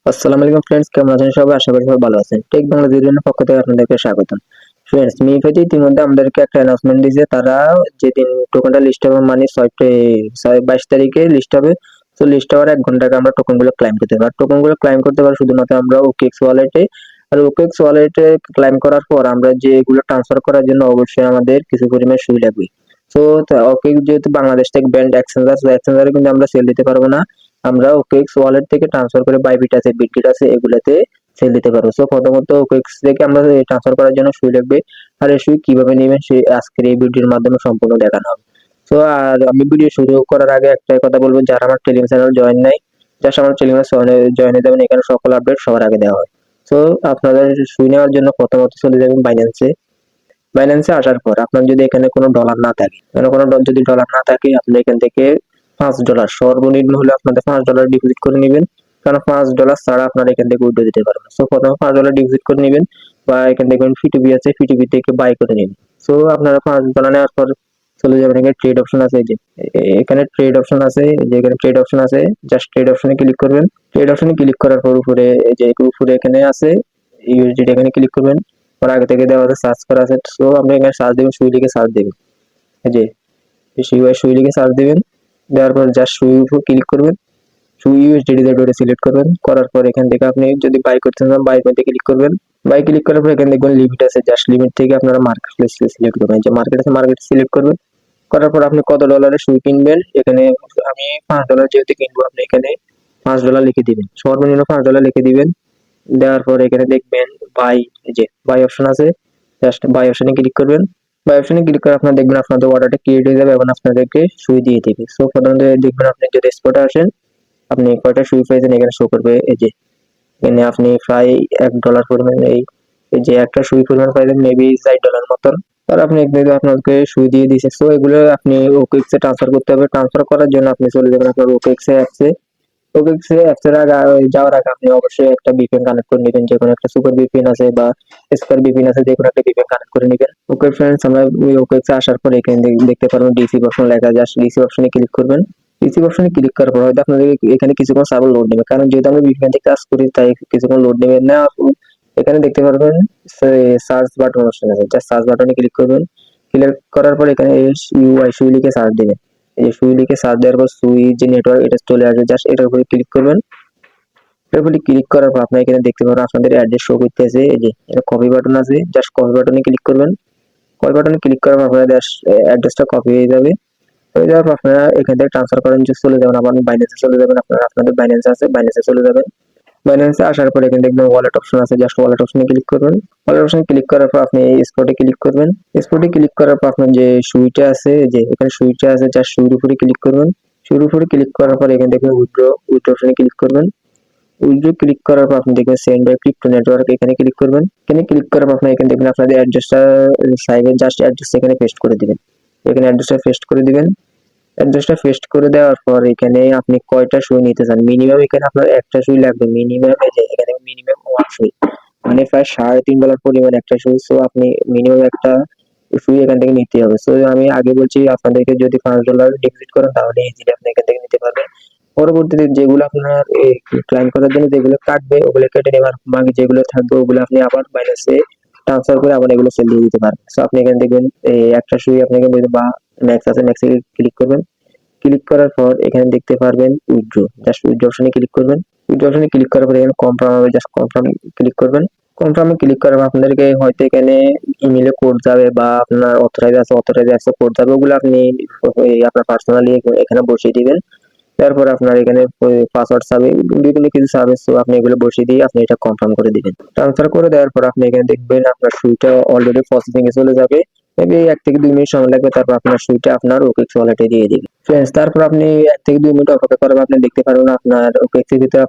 আসসালামু আলাইকুম ফ্রেন্ডস, কেমন আছেন সবাই? আশা করি সবাই ভালো আছেন। টেক বাংলা ভিডিওর পক্ষ থেকে আপনাদেরকে স্বাগতম। ফ্রেন্ডস, মিফাজি ইতিমধ্যে আমাদেরকে একটা অ্যানাউন্সমেন্ট দিয়েছে। তারা যেদিন টোকেনটা লিস্ট হবে মানে 22 তারিখে লিস্ট হবে। তো লিস্ট হওয়ার 1 ঘন্টা আগে আমরা টোকেনগুলো ক্লাইম করতে পারবো। টোকেনগুলো ক্লাইম করতে পারবো শুধুমাত্র আমরা ওকেএক্স ওয়ালেটে। আর ওকেএক্স ওয়ালেটে ক্লাইম করার পর আমরা যেগুলো ট্রান্সফার করার জন্য অবশ্যই আমাদের কিছু পরিমাণ সুই লাগবে। তো ওকেএক্স যেহেতু বাংলাদেশ থেকে ব্যান্ড এক্সচেঞ্জার, এক্সচেঞ্জারে কিন্তু আমরা সেল দিতে পারবো না। আমরা ওকেএক্স ওয়ালেট থেকে ট্রান্সফার করে বাইবিট আছে, বিটগেট আছে, এগুলাতে সেল দিতে পারবো। সো প্রথমত ওকেএক্স থেকে আমরা ট্রান্সফার করার জন্য সুই লাগবে। আর এই সুই কিভাবে নেবেন সেই আজকের এই ভিডিওর মাধ্যমে সম্পূর্ণ দেখানো হবে। সো আর আমি ভিডিও শুরু করার আগে একটাই কথা বলবো, যারা আমার টেলিগ্রাম চ্যানেল জয়েন নাই, জাস্ট আমার টেলিগ্রাম জয়েন হয়ে যাবেন। এখানে সকল আপডেট সবার আগে দেওয়া হয়। সো আপনাদের সুই নেওয়ার জন্য প্রথমত চলে যাবেন বাইন্যান্সে। বাইন্যান্সে আসার পর আপনার যদি এখানে কোনো ডলার না থাকে, যদি ডলার না থাকে, আপনি এখান থেকে $5 সর্বনিম্ন হলে আপনাদের $5 ডিপোজিট করে নেবেন। কারণ $5 ছাড়া আপনারা এখান থেকে উইথড্র দিতে পারবেন। সো প্রথমে $5 ডিপোজিট করে নেবেন, বা এখান থেকে ফিটিবি আছে, ফিটিবি থেকে বাই করে নেবেন। সো আপনারা $5 নেওয়ার পর চলে যাবেন। এখানে ট্রেড অপশন আছে, এই যে এখানে ট্রেড অপশন আছে, যে এখানে ট্রেড অপশন আছে, জাস্ট ট্রেড অপশনে ক্লিক করবেন। ট্রেড অপশনে ক্লিক করার পর উপরে এই যে উপরে এখানে আছে ইউএসডিটি, এখানে ক্লিক করবেন। আর আগে থেকে দেওয়া আছে, সার্চ করা আছে। সো আপনি এখানে সার্চ দেবেন, সুই লিখে সার্চ দেবেন। এই যে সুই লিখে সার্চ দেবেন। দেওয়ার পর জাস্ট সুই উপর ক্লিক করবেন। সুই ইউএসডিটি ডটে সিলেক্ট করবেন। করার পর এখান থেকে আপনি যদি বাই করতে চান, বাই করতে ক্লিক করবেন। বাই ক্লিক করার পর এখানে দেখবেন লিমিট আছে, জাস্ট লিমিট থেকে আপনারা মার্কেট প্লেস সিলেক্ট করবেন। যে মার্কেট আছে, মার্কেট সিলেক্ট করবেন। করার পর আপনি কত ডলারের সুই কিনবেন, এখানে আমি $5 যেহেতু কিনবো, আপনি এখানে $5 লিখে দিবেন। সর্বনিম্ন $5 লিখে দিবেন। দেওয়ার পর এখানে দেখবেন বাই, এই যে বাই অপশন আছে, জাস্ট বাই অপশনে ক্লিক করবেন। বাই অপশনে ক্লিক করে আপনারা দেখবেন আপনাদের অর্ডারটা ক্রিয়েট হয়ে যাবে এবং আপনাদেরকে সুই দিয়ে দিবে। সো প্রথমত দেখবেন আপনি যদি স্পটে আসেন, আপনি কয়টা সুই পাইছেন এখানে শো করবে। এই যে এখানে আপনি প্রায় $1 পরিমাণ, এই যে একটা সুই পরিমাণ পাইছেন মেবি $60 মতন। আর আপনি একদিকে আপনাকে সুই দিয়ে দিয়েছে। সো এগুলো আপনি ওকেএক্সে ট্রান্সফার করতে হবে। ট্রান্সফার করার জন্য আপনি চলে যাবেন আপনার ওকেএক্স অ্যাপসে। ওকেএক্সে অ্যাপসের আগে যাওয়ার আগে আপনি অবশ্যই একটা ভিপিএন কানেক্ট করে নেবেন। যে কোনো একটা সুপার ভিপিএন আছে বা স্কয়ার ভিপিএন আছে, যে কোনো একটা ভিপিএন কানেক্ট করে নেবেন। ওকে ফ্রেন্ডস, আমরা ওকেএক্সে আসার পর এখানে দেখতে পারবেন ডিসি অপশন লেখা, জাস্ট ডিসি অপশনে ক্লিক করবেন। ডিসি অপশনে ক্লিক করার পর হয়তো আপনাদের এখানে কিছুক্ষণ সার্ভার লোড নেবে, কারণ যেহেতু আমরা ভিপিএন থেকে কাজ করি তাই কিছুক্ষণ লোড নেবে না। এখানে দেখতে পারবেন সার্চ বাটন অপশন আছে, জাস্ট সার্চ বাটনে ক্লিক করবেন। ক্লিক করার পর এখানে ইউআই সুই লিখে সার্চ দেবেন। এই সুই লিখে সার্চ দেওয়ার পর সুই যে নেটওয়ার্ক এটা চলে আসবে, জাস্ট এটার উপরে ক্লিক করবেন। এটার উপরে ক্লিক করার পর আপনারা এখানে দেখতে পারবেন আপনাদের অ্যাড্রেস শো করতেছে। এই যে এটা কপি বাটন আছে, জাস্ট কপি বাটনে ক্লিক করবেন। কপি বাটনে ক্লিক করার পর আপনাদের অ্যাড্রেসটা কপি হয়ে যাবে। হয়ে যাওয়ার পর আপনারা এখান থেকে ট্রান্সফার করেন যে চলে যাবেন, আবার বাইন্যান্সে চলে যাবেন। আপনারা আপনাদের বাইন্যান্স আছে, বাইন্যান্সে চলে যাবেন। বাইন্যান্সে আসার পর এখানে দেখবেন ওয়ালেট অপশন আছে, জাস্ট ওয়ালেট অপশনে ক্লিক করবেন। ওয়ালেট অপশনে ক্লিক করার পর আপনি এই স্পটে ক্লিক করবেন। স্পটে ক্লিক করার পর আপনার যে সুইটা আছে, যে এখানে সুইটা আছে, জাস্ট সুইর উপরে ক্লিক করবেন। সুইর উপরে ক্লিক করার পর এখানে দেখবেন উইথড্র অপশনে ক্লিক করবেন। উইথড্র ক্লিক করার পর আপনি দেখবেন সেন্ড বাই ক্রিপ্টো নেটওয়ার্ক, এখানে ক্লিক করবেন। এখানে ক্লিক করার পর আপনি এখানে দেখবেন আপনাদের অ্যাড্রেসটা সাইডে, জাস্ট অ্যাড্রেস এখানে পেস্ট করে দিবেন। এখানে অ্যাড্রেসটা পেস্ট করে দিবেন। অ্যাড্রেসটা পেস্ট করে দেওয়ার পর এখানে আপনি কয়টা সুই নিতে চান, মিনিমাম এখানে আপনার একটা সুই লাগবে মিনিমাম। এই যে এখানে মিনিমাম 1 সুই, মানে প্রায় $3.5 পরিমাণ একটা সুই। সো আপনি মিনিমাম একটা সুই এখান থেকে নিতে হবে। সো আমি আগে বলছি আপনাদেরকে যদি $5 ডিপোজিট করেন তাহলে ইজিলি আপনি এখান থেকে নিতে পারবেন। পরবর্তীতে যেগুলো আপনার ক্লাইম করার জন্য যেগুলো কাটবে ওগুলো কেটে নেবার বাকি যেগুলো থাকবে ওগুলো আপনি আবার বাইন্যান্সে ট্রান্সফার করে আবার এগুলো সেল দিয়ে দিতে পারবেন। সো আপনি এখানে দেখবেন একটা সুই আপনাকে বা ম্যাক্স আছে, ম্যাক্সে ক্লিক করবেন। ক্লিক করার পর এখানে দেখতে পারবেন উইথড্র, জাস্ট উইথড্র অপশনে ক্লিক করবেন। উইথড্র অপশনে ক্লিক করার পর এখানে কনফার্ম হবে, জাস্ট কনফার্ম ক্লিক করবেন। কনফার্মে ক্লিক করার পর আপনাদেরকে হয়তো এখানে ইমেলে কোড যাবে বা আপনার অথরাইজ আছে কোড যাবে, ওগুলো আপনি আপনার পার্সোনালি এখানে বসিয়ে দিবেন। তারপর আপনার এখানে পাসওয়ার্ড চাবে, বিভিন্ন কিছু চাবে। সো আপনি এগুলো বসিয়ে দিয়ে আপনি এটা কনফার্ম করে দিবেন। ট্রান্সফার করে দেওয়ার পর আপনি এখানে দেখবেন আপনার সুইটা অলরেডি প্রসেসিং এ চলে যাবে। মেবি 1 থেকে 2 মিনিট সময় লাগবে, তারপর আপনার সুইটা আপনার ওকেএক্স ওয়ালেটে দিয়ে দিবে। ফ্রেন্ডস, তারপর আপনি 1 থেকে 2 মিনিট অপেক্ষা করার পর আপনি দেখতে পারবেন আপনার ওকেএক্স এর ভিতরে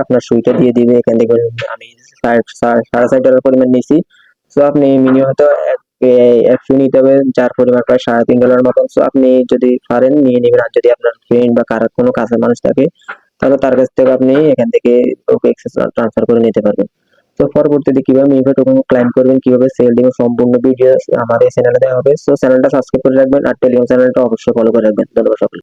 আপনার সুইটা দিয়ে দিবে। এখানে দেখবেন আমি $6.5 পরিমাণ নিয়েছি। সো আপনি মিনিমাম তো এক সুই নিতে হবে, যার পরিমাণ প্রায় $3.5 মতন। সো আপনি যদি পারেন নিয়ে নেবেন, আর যদি আপনার ফ্রেন্ড বা কারো কোনো কাছের মানুষ থাকে তাহলে তার কাছ থেকে আপনি এখান থেকে ওকেএক্স ট্রান্সফার করে নিতে পারবেন। তো পরবর্তীতে কিভাবে মিফা টোকেন ক্লাইম করবেন, কিভাবে সেল দিবেন, সম্পূর্ণ ভিডিও আমার এই চ্যানেলে দেওয়া হবে। সো চ্যানেলটা সাবস্ক্রাইব করে রাখবেন আর টেলিগ্রাম চ্যানেলটা অবশ্যই ফলো করে রাখবেন। ধন্যবাদ সকলকে।